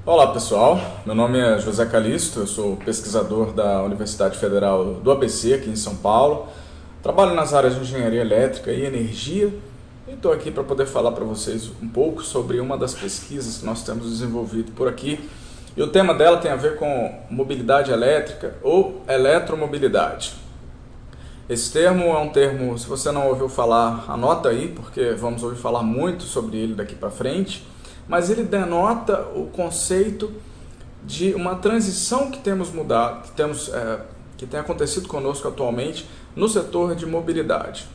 Olá pessoal, meu nome é José Calixto, eu sou pesquisador da Universidade Federal do ABC aqui em São Paulo. Trabalho nas áreas de engenharia elétrica e energia e estou aqui para poder falar para vocês um pouco sobre uma das pesquisas que nós temos desenvolvido por aqui. E o tema dela tem a ver com mobilidade elétrica ou eletromobilidade. Esse termo é um termo, se você não ouviu falar, anota aí, porque vamos ouvir falar muito sobre ele daqui para frente. Mas ele denota o conceito de uma transição que temos mudado, que tem acontecido conosco atualmente no setor de mobilidade.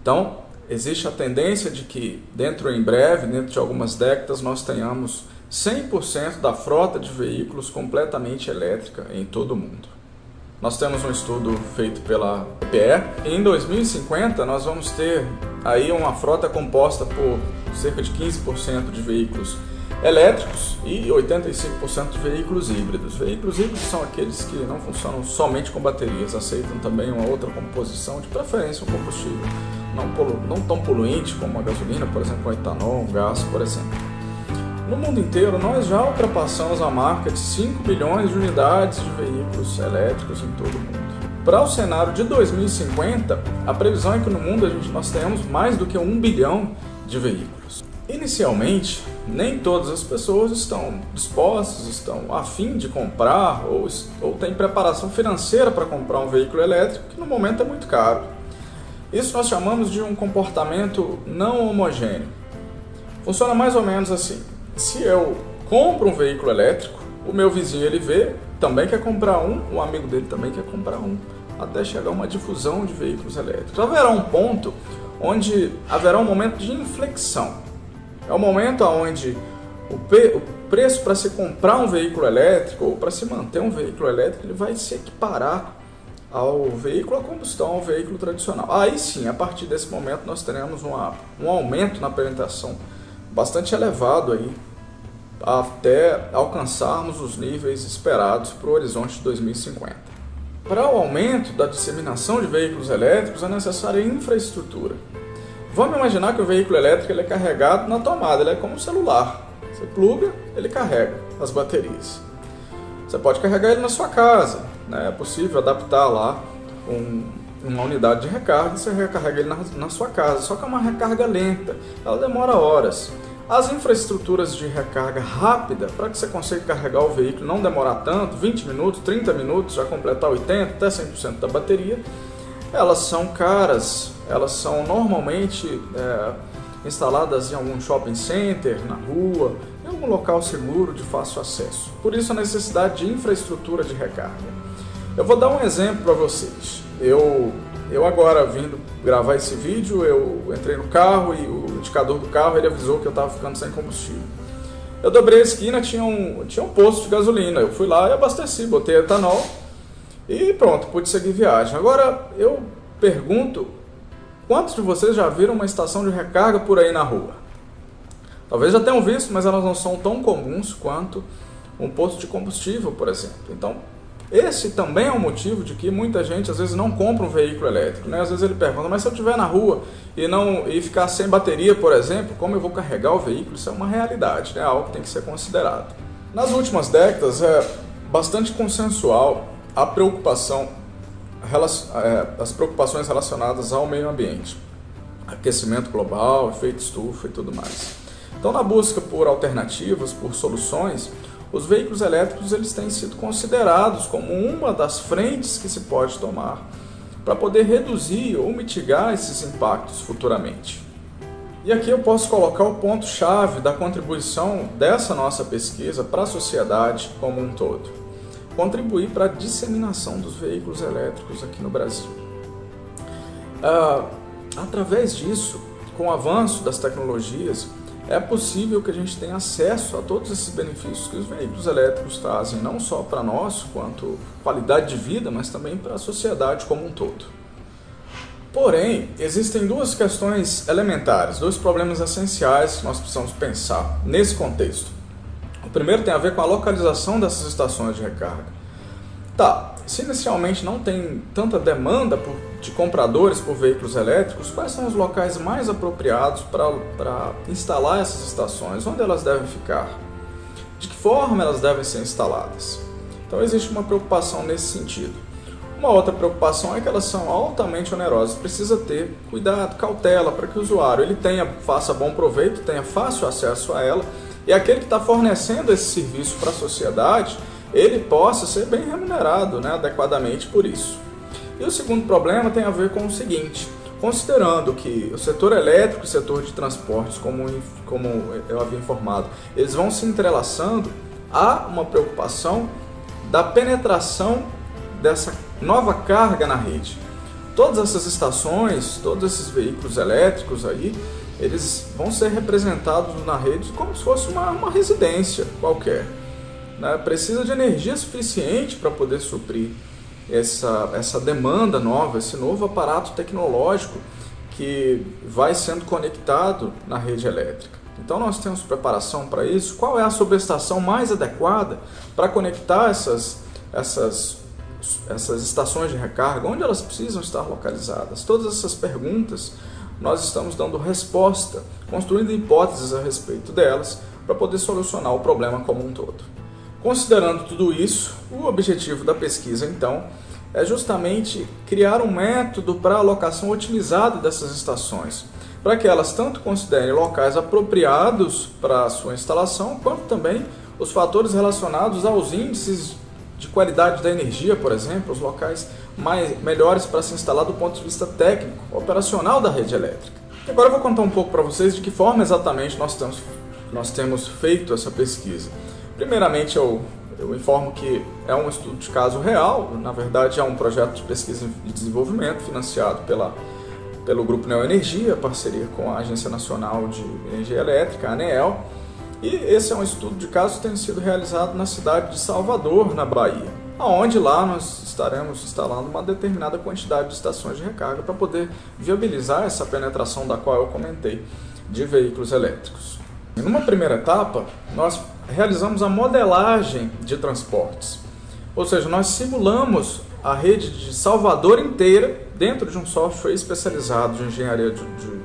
Então, existe a tendência de que em breve, dentro de algumas décadas, nós tenhamos 100% da frota de veículos completamente elétrica em todo o mundo. Nós temos um estudo feito pela EPE e em 2050 nós vamos ter aí uma frota composta por cerca de 15% de veículos elétricos e 85% de veículos híbridos. Veículos híbridos são aqueles que não funcionam somente com baterias, aceitam também uma outra composição, de preferência um combustível não tão poluente como a gasolina, por exemplo, o etanol, o gás, por exemplo. No mundo inteiro, nós já ultrapassamos a marca de 5 bilhões de unidades de veículos elétricos em todo o mundo. Para o cenário de 2050, a previsão é que no mundo nós tenhamos mais do que 1 bilhão de veículos. Inicialmente, nem todas as pessoas estão dispostas, estão a fim de comprar ou têm preparação financeira para comprar um veículo elétrico, que no momento é muito caro. Isso nós chamamos de um comportamento não homogêneo. Funciona mais ou menos assim. Se eu compro um veículo elétrico, o meu vizinho ele vê, também quer comprar um, o amigo dele também quer comprar um, até chegar a uma difusão de veículos elétricos. Haverá um ponto onde haverá um momento de inflexão. É o momento onde o preço para se comprar um veículo elétrico ou para se manter um veículo elétrico ele vai se equiparar ao veículo a combustão, ao veículo tradicional. Aí sim, a partir desse momento nós teremos um aumento na penetração bastante elevado aí, até alcançarmos os níveis esperados para o horizonte de 2050. Para o aumento da disseminação de veículos elétricos é necessária infraestrutura. Vamos imaginar que o veículo elétrico ele é carregado na tomada, ele é como um celular. Você pluga, ele carrega as baterias. Você pode carregar ele na sua casa, né? É possível adaptar lá uma unidade de recarga e você recarrega ele na sua casa, só que é uma recarga lenta, ela demora horas. As infraestruturas de recarga rápida, para que você consiga carregar o veículo não demorar tanto, 20 minutos, 30 minutos, já completar 80% até 100% da bateria, elas são caras, elas são normalmente instaladas em algum shopping center, na rua, em algum local seguro de fácil acesso. Por isso a necessidade de infraestrutura de recarga. Eu vou dar um exemplo para vocês. Eu agora vindo gravar esse vídeo, eu entrei no carro e o indicador do carro ele avisou que eu estava ficando sem combustível. Eu dobrei a esquina, tinha um posto de gasolina, eu fui lá e abasteci, botei etanol e pronto, pude seguir viagem. Agora eu pergunto, quantos de vocês já viram uma estação de recarga por aí na rua? Talvez já tenham visto, mas elas não são tão comuns quanto um posto de combustível, por exemplo. Então, esse também é um motivo de que muita gente às vezes não compra um veículo elétrico, né? Às vezes ele pergunta, mas se eu estiver na rua e ficar sem bateria, por exemplo, como eu vou carregar o veículo? Isso é uma realidade, né? Algo que tem que ser considerado. Nas últimas décadas é bastante consensual as preocupações relacionadas ao meio ambiente, aquecimento global, efeito estufa e tudo mais. Então, na busca por alternativas, por soluções, os veículos elétricos eles têm sido considerados como uma das frentes que se pode tomar para poder reduzir ou mitigar esses impactos futuramente. E aqui eu posso colocar o ponto-chave da contribuição dessa nossa pesquisa para a sociedade como um todo. Contribuir para a disseminação dos veículos elétricos aqui no Brasil. Através disso, com o avanço das tecnologias, é possível que a gente tenha acesso a todos esses benefícios que os veículos elétricos trazem, não só para nós, quanto qualidade de vida, mas também para a sociedade como um todo. Porém, existem duas questões elementares, dois problemas essenciais que nós precisamos pensar nesse contexto. O primeiro tem a ver com a localização dessas estações de recarga. Se inicialmente não tem tanta demanda de compradores por veículos elétricos, quais são os locais mais apropriados para instalar essas estações? Onde elas devem ficar? de que forma elas devem ser instaladas. Então existe uma preocupação nesse sentido. Uma outra preocupação é que elas são altamente onerosas, precisa ter cuidado, cautela para que o usuário faça bom proveito, tenha fácil acesso a ela, e aquele que está fornecendo esse serviço para a sociedade, ele possa ser bem remunerado, né, adequadamente por isso. E o segundo problema tem a ver com o seguinte: considerando que o setor elétrico e o setor de transportes, como eu havia informado, eles vão se entrelaçando, há uma preocupação da penetração dessa nova carga na rede. Todas essas estações, todos esses veículos elétricos aí, eles vão ser representados na rede como se fosse uma residência qualquer, né? Precisa de energia suficiente para poder suprir essa demanda nova, esse novo aparato tecnológico que vai sendo conectado na rede elétrica. Então nós temos preparação para isso. Qual é a subestação mais adequada para conectar essas estações de recarga? Onde elas precisam estar localizadas? Todas essas perguntas nós estamos dando resposta, construindo hipóteses a respeito delas para poder solucionar o problema como um todo. Considerando tudo isso, o objetivo da pesquisa, então, é justamente criar um método para a alocação otimizada dessas estações, para que elas tanto considerem locais apropriados para a sua instalação, quanto também os fatores relacionados aos índices de qualidade da energia, por exemplo, os locais melhores para se instalar do ponto de vista técnico, operacional da rede elétrica. Agora eu vou contar um pouco para vocês de que forma exatamente nós temos feito essa pesquisa. Primeiramente, eu informo que é um estudo de caso real, na verdade é um projeto de pesquisa e desenvolvimento financiado pelo Grupo Neoenergia, parceria com a Agência Nacional de Energia Elétrica, a ANEEL, e esse é um estudo de caso que tem sido realizado na cidade de Salvador, na Bahia, onde lá nós estaremos instalando uma determinada quantidade de estações de recarga para poder viabilizar essa penetração da qual eu comentei de veículos elétricos. E numa primeira etapa, nós realizamos a modelagem de transportes, ou seja, nós simulamos a rede de Salvador inteira dentro de um software especializado de engenharia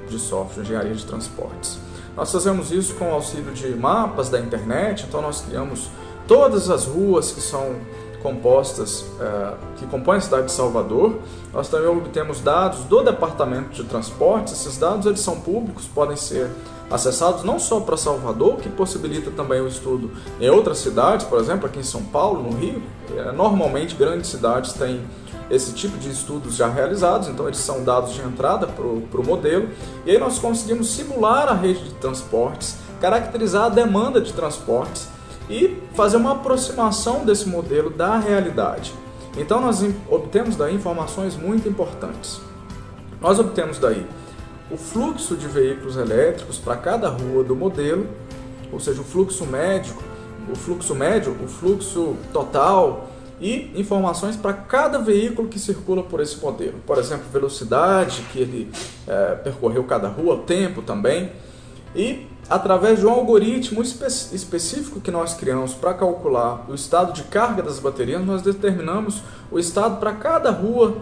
de software, engenharia de transportes. Nós fazemos isso com o auxílio de mapas da internet, então nós criamos todas as ruas que são compostas, que compõem a cidade de Salvador. Nós também obtemos dados do Departamento de Transportes. Esses dados eles são públicos, podem ser acessados não só para Salvador, que possibilita também o estudo em outras cidades, por exemplo, aqui em São Paulo, no Rio. Normalmente grandes cidades têm esse tipo de estudos já realizados, então eles são dados de entrada para o modelo, e aí nós conseguimos simular a rede de transportes, caracterizar a demanda de transportes e fazer uma aproximação desse modelo da realidade. Então nós obtemos daí informações muito importantes. Nós obtemos daí o fluxo de veículos elétricos para cada rua do modelo, ou seja, o fluxo médio, o fluxo total, e informações para cada veículo que circula por esse modelo. Por exemplo, velocidade que ele percorreu cada rua, tempo também. E através de um algoritmo específico que nós criamos para calcular o estado de carga das baterias, nós determinamos o estado para cada rua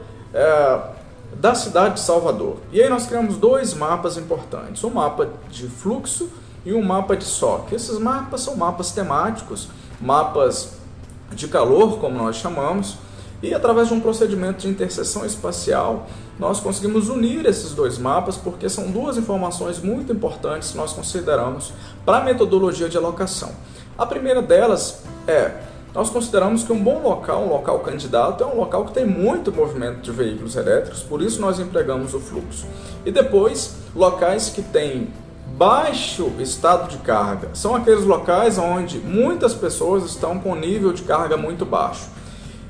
da cidade de Salvador. E aí nós criamos dois mapas importantes, um mapa de fluxo e um mapa de SOC. Esses mapas são mapas temáticos, mapas de calor, como nós chamamos, e através de um procedimento de interseção espacial, nós conseguimos unir esses dois mapas, porque são duas informações muito importantes que nós consideramos para a metodologia de alocação. A primeira delas nós consideramos que um bom local, um local candidato, é um local que tem muito movimento de veículos elétricos, por isso nós empregamos o fluxo. E depois, locais que têm baixo estado de carga, são aqueles locais onde muitas pessoas estão com nível de carga muito baixo.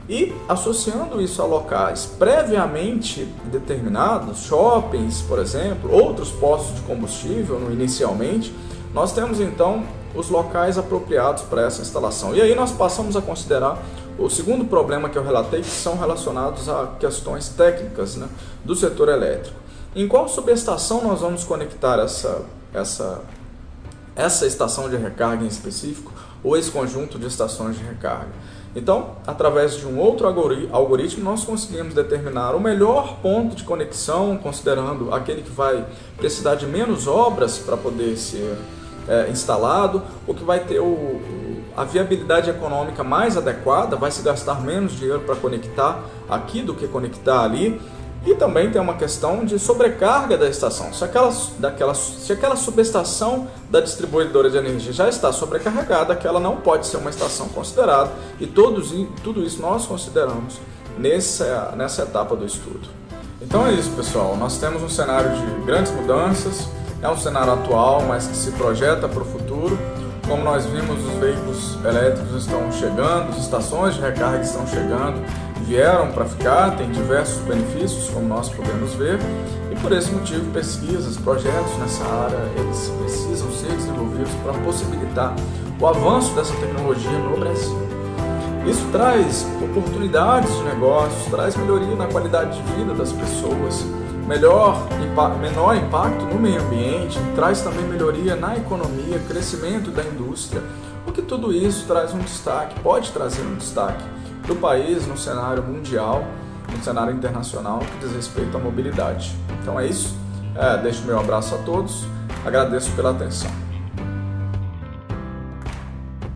E associando isso a locais previamente determinados, shoppings, por exemplo, outros postos de combustível inicialmente, nós temos então os locais apropriados para essa instalação. E aí nós passamos a considerar o segundo problema que eu relatei, que são relacionados a questões técnicas, né, do setor elétrico. Em qual subestação nós vamos conectar essa estação de recarga em específico, ou esse conjunto de estações de recarga? Então, através de um outro algoritmo, nós conseguimos determinar o melhor ponto de conexão, considerando aquele que vai precisar de menos obras para poder ser instalado, o que vai ter a viabilidade econômica mais adequada, vai se gastar menos dinheiro para conectar aqui do que conectar ali. E também tem uma questão de sobrecarga da estação. Se aquela subestação da distribuidora de energia já está sobrecarregada, aquela não pode ser uma estação considerada, e tudo isso nós consideramos nessa etapa do estudo. Então é isso, pessoal. Nós temos um cenário de grandes mudanças, é um cenário atual, mas que se projeta para o futuro. Como nós vimos, os veículos elétricos estão chegando, as estações de recarga estão chegando, vieram para ficar, tem diversos benefícios, como nós podemos ver, e por esse motivo pesquisas, projetos nessa área, eles precisam ser desenvolvidos para possibilitar o avanço dessa tecnologia no Brasil. Isso traz oportunidades de negócios, traz melhoria na qualidade de vida das pessoas, menor impacto no meio ambiente, traz também melhoria na economia, crescimento da indústria, porque tudo isso traz um destaque, pode trazer um destaque do país no cenário mundial, no cenário internacional que diz respeito à mobilidade. Então é isso, deixo meu abraço a todos, agradeço pela atenção.